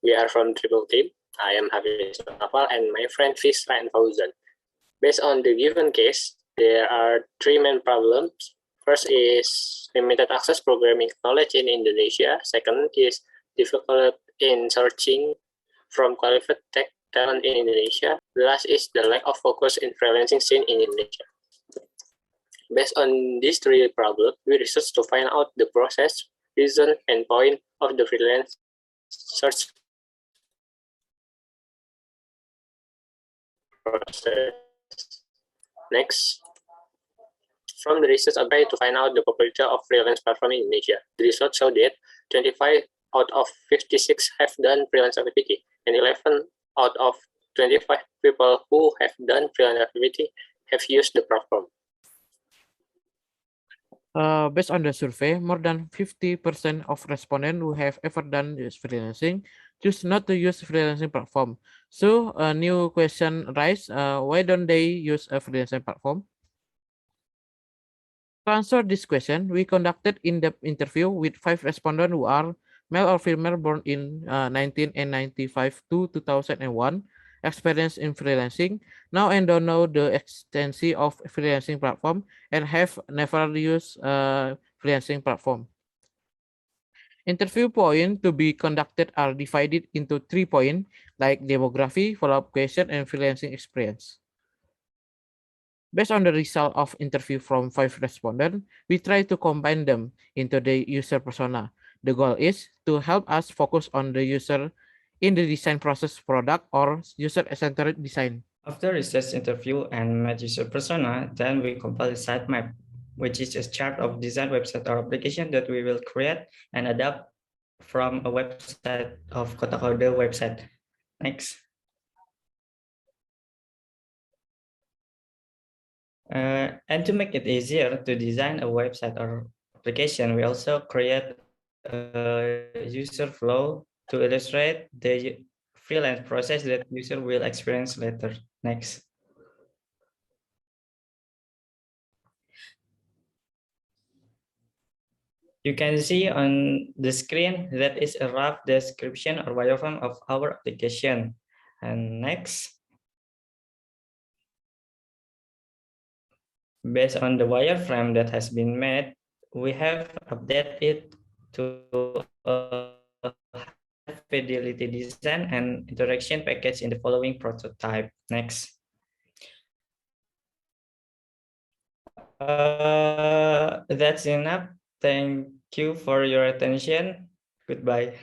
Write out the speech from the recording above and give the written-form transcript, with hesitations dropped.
We are from TRIPPPLE Team. I am Hafiz Nafal and my friend Fisra and Fauzan. Based on the given case, there are three main problems. First is limited access programming knowledge in Indonesia. Second is difficult in searching from qualified tech talent in Indonesia. The last is the lack of focus in freelancing scene in Indonesia. Based on these three problems, we researched to find out the process, reason, and point of the freelance search process. Next, from the research, I tried to find out the popularity of freelance platform in Indonesia. The result showed that 25 out of 56 have done freelance activity, and 11 out of 25 people who have done freelance activity have used the platform. Based on the survey, more than 50% of respondents who have ever done freelancing choose not to use freelancing platform. So a new question arises, why don't they use a freelancing platform? To answer this question, we conducted in-depth interview with 5 respondents who are male or female born in 1995 to 2001, experienced in freelancing, now and don't know the extensive of freelancing platform, and have never used a freelancing platform. Interview points to be conducted are divided into 3 points, like demography, follow-up question, and freelancing experience. Based on the result of interview from 5 respondents, we try to combine them into the user persona. The goal is to help us focus on the user in the design process product or user-centered design. After research interview and match user persona, then we compile a sitemap, which is a chart of design website or application that we will create and adapt from a website of Kotakode website. Next. And to make it easier to design a website or application, we also create a user flow to illustrate the freelance process that user will experience later. Next. You can see on the screen that is a rough description or wireframe of our application. And next. Based on the wireframe that has been made, we have updated it to a high fidelity design and interaction package in the following prototype. Next. That's enough. Thank you for your attention. Goodbye.